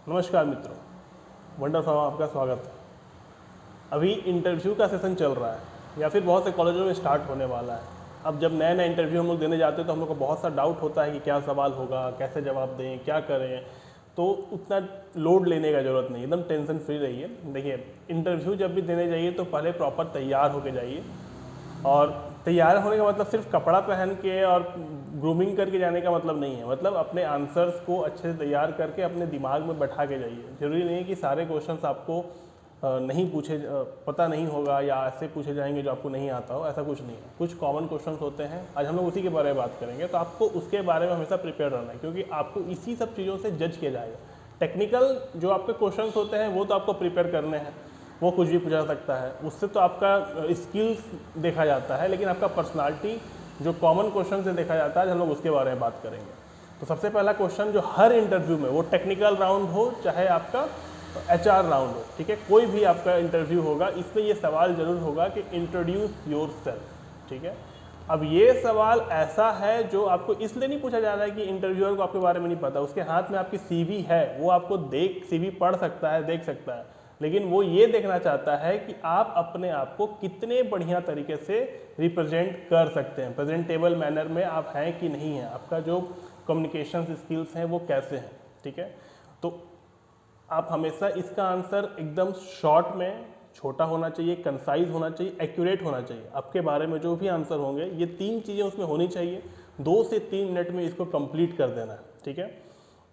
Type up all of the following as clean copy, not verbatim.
नमस्कार मित्रों, वंडर साहब आपका स्वागत है। अभी इंटरव्यू का सेशन चल रहा है या फिर बहुत से कॉलेजों में स्टार्ट होने वाला है। अब जब नए नए इंटरव्यू हम लोग देने जाते हैं तो हम लोग को बहुत सा डाउट होता है कि क्या सवाल होगा, कैसे जवाब दें, क्या करें। तो उतना लोड लेने का ज़रूरत नहीं, एकदम टेंशन फ्री रहिए। देखिए, इंटरव्यू जब भी देने जाइए तो पहले प्रॉपर तैयार होके जाइए। और तैयार होने का मतलब सिर्फ कपड़ा पहन के और ग्रूमिंग करके जाने का मतलब नहीं है। मतलब अपने आंसर्स को अच्छे से तैयार करके अपने दिमाग में बैठा के जाइए। जरूरी नहीं है कि सारे क्वेश्चंस आपको नहीं पूछे, पता नहीं होगा या ऐसे पूछे जाएंगे जो आपको नहीं आता हो, ऐसा कुछ नहीं है। कुछ कॉमन क्वेश्चंस होते हैं, आज हम लोग उसी के बारे में बात करेंगे। तो आपको उसके बारे में हमेशा प्रिपेयर रहना है, क्योंकि आपको इसी सब चीज़ों से जज किया जाएगा। टेक्निकल जो आपके क्वेश्चंस होते हैं वो तो आपको प्रिपेयर करने हैं, वो कुछ भी पूछा सकता है, उससे तो आपका स्किल्स देखा जाता है। लेकिन आपका पर्सनालिटी जो कॉमन क्वेश्चन से देखा जाता है, हम लोग उसके बारे में बात करेंगे। तो सबसे पहला क्वेश्चन जो हर इंटरव्यू में, वो टेक्निकल राउंड हो चाहे आपका HR राउंड हो, ठीक है, कोई भी आपका इंटरव्यू होगा, इसमें ये सवाल जरूर होगा कि इंट्रोड्यूस योर सेल्फ। ठीक है, अब ये सवाल ऐसा है जो आपको इसलिए नहीं पूछा जा रहा है कि इंटरव्यूअर को आपके बारे में नहीं पता। उसके हाथ में आपकी CV है, वो आपको CV पढ़ सकता है, देख सकता है, लेकिन वो ये देखना चाहता है कि आप अपने आप को कितने बढ़िया तरीके से रिप्रेजेंट कर सकते हैं, प्रेजेंटेबल मैनर में आप हैं कि नहीं हैं, आपका जो कम्युनिकेशन स्किल्स हैं वो कैसे हैं। ठीक है, तो आप हमेशा इसका आंसर एकदम शॉर्ट में, छोटा होना चाहिए, कंसाइज होना चाहिए, एक्यूरेट होना चाहिए। आपके बारे में जो भी आंसर होंगे, ये 3 चीज़ें उसमें होनी चाहिए। 2 से 3 मिनट में इसको कंप्लीट कर देना है। ठीक है,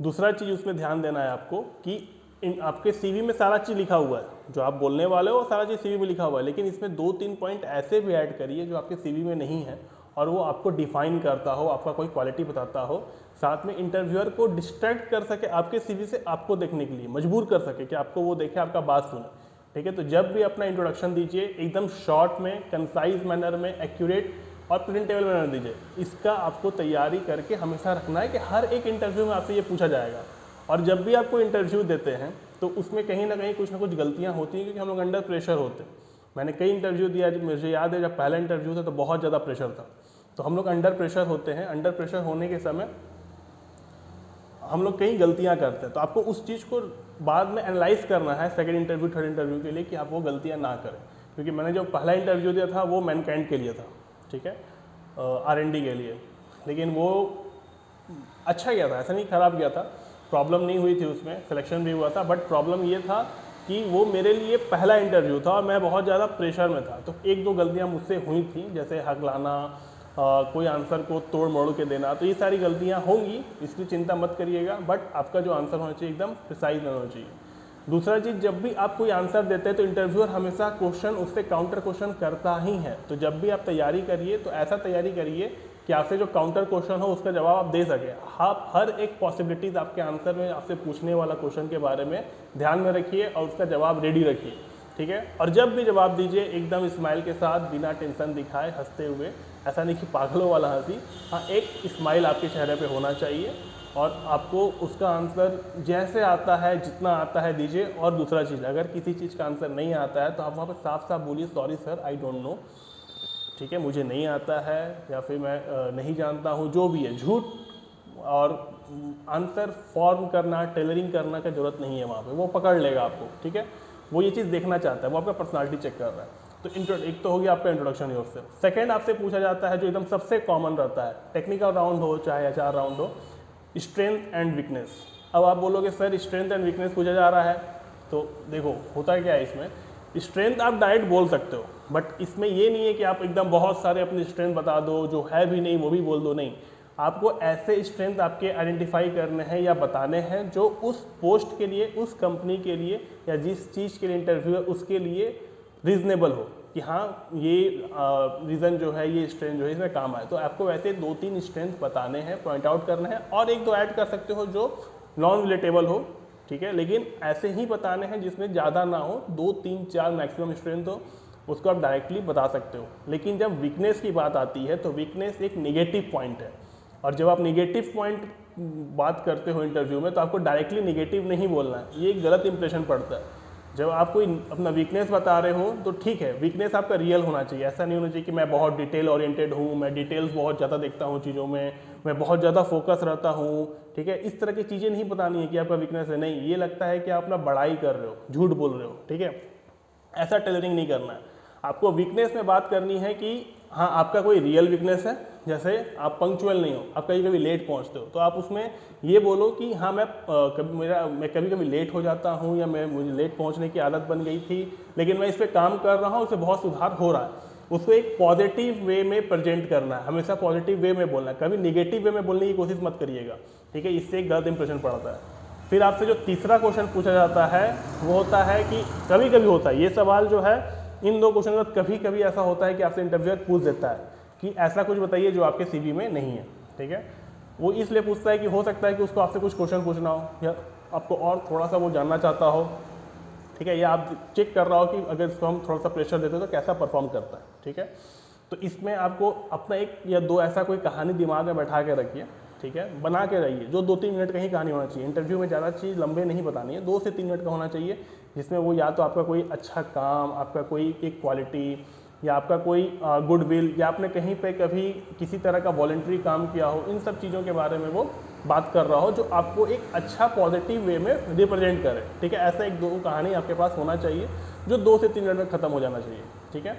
दूसरा चीज़ उसमें ध्यान देना है आपको कि आपके CV में सारा चीज़ लिखा हुआ है, जो आप बोलने वाले हो सारा चीज़ CV में लिखा हुआ है, लेकिन इसमें 2-3 पॉइंट ऐसे भी ऐड करिए जो आपके CV में नहीं है और वो आपको डिफाइन करता हो, आपका कोई क्वालिटी बताता हो, साथ में इंटरव्यूअर को डिस्ट्रैक्ट कर सके आपके CV से, आपको देखने के लिए मजबूर कर सके कि आपको वो देखे, आपका बात सुने। ठीक है, तो जब भी अपना इंट्रोडक्शन दीजिए एकदम शॉर्ट में, कंसाइज मैनर में, एक्यूरेट और प्रेजेंटेबल मैनर दीजिए। इसका आपको तैयारी करके हमेशा रखना है कि हर एक इंटरव्यू में आपसे ये पूछा जाएगा। और जब भी आपको इंटरव्यू देते हैं तो उसमें कहीं ना कहीं कुछ ना कुछ गलतियां होती हैं, क्योंकि हम लोग अंडर प्रेशर होते हैं। मैंने कई इंटरव्यू दिया, मुझे याद है जब पहला इंटरव्यू था तो बहुत ज़्यादा प्रेशर था। तो हम लोग अंडर प्रेशर होते हैं, अंडर प्रेशर होने के समय हम लोग कई गलतियां करते हैं। तो आपको उस चीज़ को बाद में एनालाइज करना है सेकंड इंटरव्यू, थर्ड इंटरव्यू के लिए, कि आप वो गलतियां ना करें। क्योंकि मैंने जो पहला इंटरव्यू दिया था वो मैनकाइंड के लिए था, ठीक है, R&D के लिए, लेकिन वो अच्छा गया था, ऐसा नहीं खराब गया था, प्रॉब्लम नहीं हुई थी उसमें, सिलेक्शन भी हुआ था। बट प्रॉब्लम ये था कि वो मेरे लिए पहला इंटरव्यू था और मैं बहुत ज़्यादा प्रेशर में था। तो 1-2 गलतियाँ मुझसे हुई थी, जैसे हकलाना, कोई आंसर को तोड़ मोड़ के देना। तो ये सारी गलतियाँ होंगी, इसकी चिंता मत करिएगा, बट आपका जो आंसर होना चाहिए एकदम प्रिसाइज होना चाहिए। दूसरा चीज़, जब भी आप कोई आंसर देते हैं तो इंटरव्यूअर हमेशा क्वेश्चन उससे काउंटर क्वेश्चन करता ही है। तो जब भी आप तैयारी करिए तो ऐसा तैयारी करिए कि आपसे जो काउंटर क्वेश्चन हो उसका जवाब आप दे सके। आप हर एक पॉसिबिलिटीज़ आपके आंसर में, आपसे पूछने वाला क्वेश्चन के बारे में ध्यान में रखिए और उसका जवाब रेडी रखिए। ठीक है, और जब भी जवाब दीजिए एकदम स्माइल के साथ, बिना टेंशन दिखाए, हंसते हुए। ऐसा नहीं कि पागलों वाला हंसी, हाँ, एक स्माइल आपके चेहरे पे होना चाहिए और आपको उसका आंसर जैसे आता है, जितना आता है दीजिए। और दूसरा चीज़, अगर किसी चीज़ का आंसर नहीं आता है तो आप वहाँ पर साफ साफ बोलिए, sorry sir, I don't know. ठीक है, मुझे नहीं आता है, या फिर मैं नहीं जानता हूँ, जो भी है। झूठ और आंसर फॉर्म करना, टेलरिंग करना का जरूरत नहीं है वहाँ पे, वो पकड़ लेगा आपको। ठीक है, वो ये चीज़ देखना चाहता है, वो आपका पर्सनालिटी चेक कर रहा है। तो एक तो हो गया आपका इंट्रोडक्शन योरसेल्फ। सेकंड आपसे पूछा जाता है जो एकदम सबसे कॉमन रहता है, टेक्निकल राउंड हो चाहे HR राउंड हो, स्ट्रेंथ एंड वीकनेस। अब आप बोलोगे सर स्ट्रेंथ एंड वीकनेस पूछा जा रहा है, तो देखो होता क्या है इसमें। स्ट्रेंथ आप डायरेक्ट बोल सकते हो, बट इसमें ये नहीं है कि आप एकदम बहुत सारे अपनी स्ट्रेंथ बता दो, जो है भी नहीं वो भी बोल दो। नहीं, आपको ऐसे स्ट्रेंथ आपके आइडेंटिफाई करने हैं या बताने हैं जो उस पोस्ट के लिए, उस कंपनी के लिए, या जिस चीज़ के लिए इंटरव्यू है उसके लिए रीजनेबल हो, कि हाँ ये रीज़न जो है, ये स्ट्रेंथ जो है इसमें काम आए। तो आपको वैसे 2-3 स्ट्रेंथ बताने हैं, पॉइंट आउट करना है, और 1-2 ऐड कर सकते हो जो नॉन रिलेटेबल हो। ठीक है, लेकिन ऐसे ही बताने हैं जिसमें ज़्यादा ना हो, 2-3-4 मैक्सिमम स्ट्रेंथ हो, उसको आप डायरेक्टली बता सकते हो। लेकिन जब वीकनेस की बात आती है तो वीकनेस एक निगेटिव पॉइंट है, और जब आप निगेटिव पॉइंट बात करते हो इंटरव्यू में तो आपको डायरेक्टली निगेटिव नहीं बोलना है, ये एक गलत इंप्रेशन पड़ता है। जब आप कोई अपना वीकनेस बता रहे हो तो ठीक है, वीकनेस आपका रियल होना चाहिए। ऐसा नहीं होना चाहिए कि मैं बहुत डिटेल ओरिएंटेड हूँ, मैं डिटेल्स बहुत ज़्यादा देखता हूँ चीज़ों में, मैं बहुत ज़्यादा फोकस रहता हूँ। ठीक ठीक है। इस तरह की चीज़ें नहीं बतानी है कि आपका वीकनेस है, नहीं, ये लगता है कि आप अपना बड़ाई कर रहे हो, झूठ बोल रहे हो, ठीक है। ऐसा टेलरिंग नहीं करना है। आपको वीकनेस में बात करनी है कि हाँ आपका कोई रियल वीकनेस है, जैसे आप पंक्चुअल नहीं हो, आप कभी कभी लेट पहुंचते हो, तो आप उसमें ये बोलो कि हाँ मैं कभी कभी लेट हो जाता हूँ, या मुझे लेट पहुंचने की आदत बन गई थी, लेकिन मैं इस पर काम कर रहा हूँ, उससे बहुत सुधार हो रहा है। उसको एक पॉजिटिव वे में प्रेजेंट करना है, हमेशा पॉजिटिव वे में बोलना है, कभी निगेटिव वे में बोलने की कोशिश मत करिएगा, ठीक है। इससे एक गलत इंप्रेशन पड़ता है। फिर आपसे जो तीसरा क्वेश्चन पूछा जाता है वो होता है कि कभी कभी होता है ये सवाल जो है, इन दो क्वेश्चन का कभी कभी ऐसा होता है कि आपसे इंटरव्यूअर पूछ देता है कि ऐसा कुछ बताइए जो आपके सीवी में नहीं है, ठीक है। वो इसलिए पूछता है कि हो सकता है कि उसको आपसे कुछ क्वेश्चन पूछना हो, या आपको और थोड़ा सा वो जानना चाहता हो, ठीक है, या आप चेक कर रहा हो कि अगर इसको हम थोड़ा सा प्रेशर देते हो तो कैसा परफॉर्म करता है, ठीक है। तो इसमें आपको अपना एक या दो ऐसा कोई कहानी दिमाग में बैठा के रखिए, ठीक है, बना के रहिए, जो 2-3 मिनट का ही कहानी होना चाहिए। इंटरव्यू में ज़्यादा चीज़ लंबे नहीं बतानी है, 2 से 3 मिनट का होना चाहिए, जिसमें वो या तो आपका कोई अच्छा काम, आपका कोई एक क्वालिटी, या आपका कोई गुडविल, या आपने कहीं पे कभी किसी तरह का वॉलंटरी काम किया हो, इन सब चीज़ों के बारे में वो बात कर रहा हो, जो आपको एक अच्छा पॉजिटिव वे में रिप्रेजेंट करे, ठीक है। ऐसा एक दो कहानी आपके पास होना चाहिए जो 2 से 3 मिनट में ख़त्म हो जाना चाहिए, ठीक है।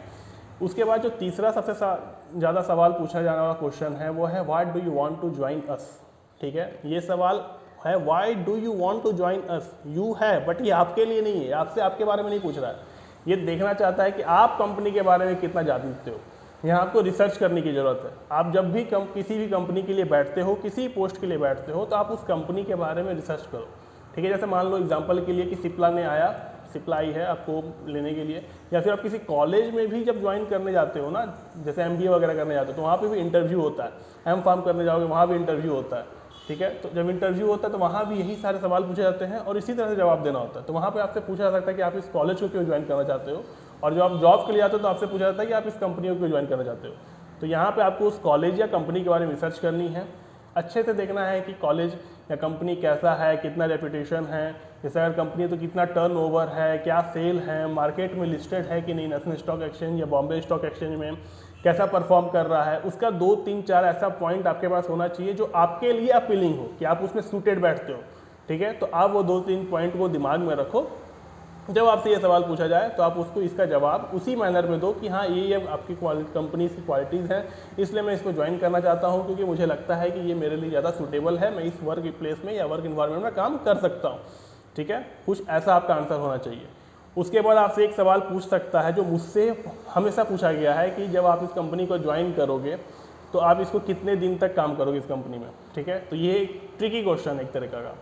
उसके बाद जो तीसरा सबसे ज़्यादा सवाल पूछा जाने वाला क्वेश्चन है वो है what do you want to join us, ठीक है। ये सवाल है why do you want to join us, you है, बट ये आपके लिए नहीं है, आपसे आपके बारे में नहीं पूछ रहा है। ये देखना चाहता है कि आप कंपनी के बारे में कितना जानते हो। यहाँ आपको रिसर्च करने की ज़रूरत है। आप जब भी किसी भी कंपनी के लिए बैठते हो, किसी पोस्ट के लिए बैठते हो, तो आप उस कंपनी के बारे में रिसर्च करो, ठीक है। जैसे मान लो एग्जांपल के लिए कि सिप्ला ने आया, सिप्ला आई है आपको लेने के लिए, या फिर आप किसी कॉलेज में भी जब ज्वाइन करने जाते हो ना, जैसे MBA वगैरह करने जाते हो, तो वहाँ पे भी इंटरव्यू होता है। M.Pharm करने जाओगे वहाँ भी इंटरव्यू होता है, ठीक है। तो जब इंटरव्यू होता है तो वहाँ भी यही सारे सवाल पूछे जाते हैं और इसी तरह से जवाब देना होता है। तो वहाँ पे आपसे पूछा जा सकता है कि आप इस कॉलेज को क्यों ज्वाइन करना चाहते हो, और जब आप जॉब के लिए आते हो तो आपसे पूछा जाता है कि आप इस कंपनी को क्यों ज्वाइन करना चाहते हो। तो यहाँ पे आपको उस कॉलेज या कंपनी के बारे में रिसर्च करनी है, अच्छे से देखना है कि कॉलेज या कंपनी कैसा है, कितना रेपुटेशन है, जैसे अगर कंपनी है तो कितना टर्नओवर है, क्या सेल है, मार्केट में लिस्टेड है कि नहीं, नेशनल स्टॉक एक्सचेंज या बॉम्बे स्टॉक एक्सचेंज में कैसा परफॉर्म कर रहा है। उसका 2, 3, 4 ऐसा पॉइंट आपके पास होना चाहिए जो आपके लिए अपीलिंग हो, कि आप उसमें सूटेड बैठते हो, ठीक है। तो आप वो 2-3 पॉइंट को दिमाग में रखो, जब आपसे ये सवाल पूछा जाए तो आप उसको इसका जवाब उसी मैनर में दो कि हाँ ये आपकी कंपनी की क्वालिटीज़ हैं, इसलिए मैं इसको ज्वाइन करना चाहता हूँ, क्योंकि मुझे लगता है कि ये मेरे लिए ज़्यादा सूटेबल है, मैं इस वर्क प्लेस में या वर्क इन्वायरमेंट में काम कर सकता हूँ, ठीक है। कुछ ऐसा आपका आंसर होना चाहिए। उसके बाद आपसे एक सवाल पूछ सकता है जो मुझसे हमेशा पूछा गया है कि जब आप इस कंपनी को ज्वाइन करोगे तो आप इसको कितने दिन तक काम करोगे इस कंपनी में, ठीक है। तो ये एक ट्रिकी क्वेश्चन है एक तरीका का।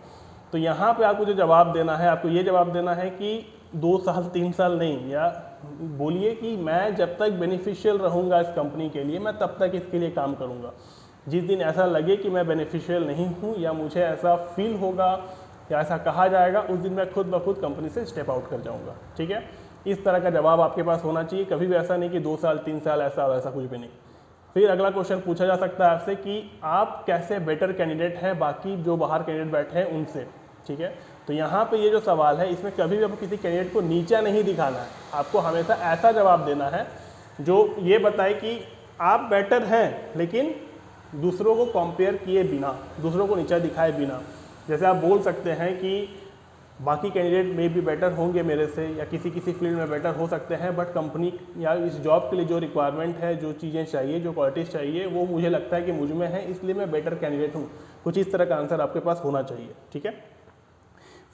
तो यहाँ पे आपको जो जवाब देना है, आपको ये जवाब देना है कि 2 साल 3 साल नहीं, या बोलिए कि मैं जब तक बेनिफिशियल रहूँगा इस कंपनी के लिए मैं तब तक इसके लिए काम करूँगा। जिस दिन ऐसा लगे कि मैं बेनिफिशियल नहीं हूँ, या मुझे ऐसा फील होगा या ऐसा कहा जाएगा, उस दिन मैं खुद ब खुद कंपनी से स्टेप आउट कर जाऊँगा, ठीक है। इस तरह का जवाब आपके पास होना चाहिए, कभी भी ऐसा नहीं कि 2 साल 3 साल ऐसा कुछ भी नहीं। फिर अगला क्वेश्चन पूछा जा सकता है आपसे कि आप कैसे बेटर कैंडिडेट हैं बाकी जो बाहर कैंडिडेट बैठे हैं उनसे, ठीक है। तो यहाँ पे ये जो सवाल है इसमें कभी भी आपको किसी कैंडिडेट को नीचा नहीं दिखाना है, आपको हमेशा ऐसा जवाब देना है जो ये बताए कि आप बेटर हैं लेकिन दूसरों को कंपेयर किए बिना, दूसरों को नीचा दिखाए बिना। जैसे आप बोल सकते हैं कि बाकी कैंडिडेट में भी बेटर होंगे मेरे से, या किसी फील्ड में बेटर हो सकते हैं, बट कंपनी या इस जॉब के लिए जो रिक्वायरमेंट है, जो चीज़ें चाहिए, जो क्वालिटीज़ चाहिए, वो मुझे लगता है कि मुझ में है, इसलिए मैं बेटर कैंडिडेट हूँ। कुछ इस तरह का आंसर आपके पास होना चाहिए, ठीक है।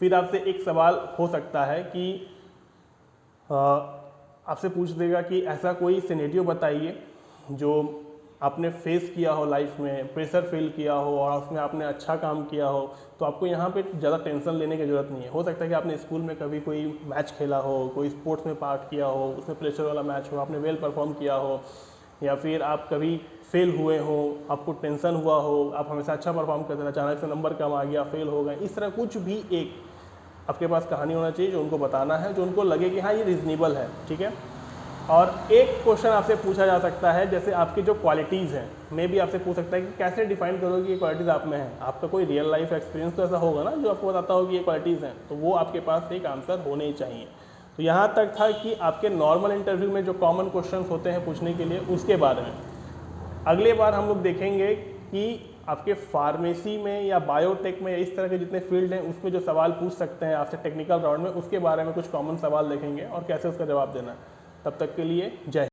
फिर आपसे एक सवाल हो सकता है कि आपसे पूछ देगा कि ऐसा कोई सिनेरियो बताइए जो आपने फेस किया हो लाइफ में, प्रेशर फील किया हो और उसमें आपने अच्छा काम किया हो। तो आपको यहाँ पे ज़्यादा टेंशन लेने की ज़रूरत नहीं है। हो सकता है कि आपने स्कूल में कभी कोई मैच खेला हो, कोई स्पोर्ट्स में पार्ट किया हो, उसमें प्रेशर वाला मैच हो, आपने वेल परफॉर्म किया हो, या फिर आप कभी फेल हुए हो, आपको टेंशन हुआ हो, आप हमेशा अच्छा परफॉर्म करते हैं, अचानक से नंबर कम आ गया, फेल हो गए। इस तरह कुछ भी एक आपके पास कहानी होना चाहिए जो उनको बताना है, जो उनको लगे कि हाँ ये रीजनेबल है, ठीक है। और एक क्वेश्चन आपसे पूछा जा सकता है जैसे आपकी जो क्वालिटीज़ हैं, मैं भी आपसे पूछ सकता है कि कैसे डिफाइन करोगे ये क्वालिटीज़ आप में हैं। आपका कोई रियल लाइफ एक्सपीरियंस तो ऐसा होगा ना जो आपको बताता हो कि ये क्वालिटीज़ हैं, तो वो आपके पास एक आंसर होने ही चाहिए। तो यहाँ तक था कि आपके नॉर्मल इंटरव्यू में जो कॉमन क्वेश्चन होते हैं पूछने के लिए, उसके बारे में। अगले बार हम लोग देखेंगे कि आपके फार्मेसी में या बायोटेक में या इस तरह के जितने फील्ड हैं उसमें जो सवाल पूछ सकते हैं आपसे टेक्निकल राउंड में, उसके बारे में कुछ कॉमन सवाल देखेंगे और कैसे उसका जवाब देना है। तब तक के लिए जय हिंद।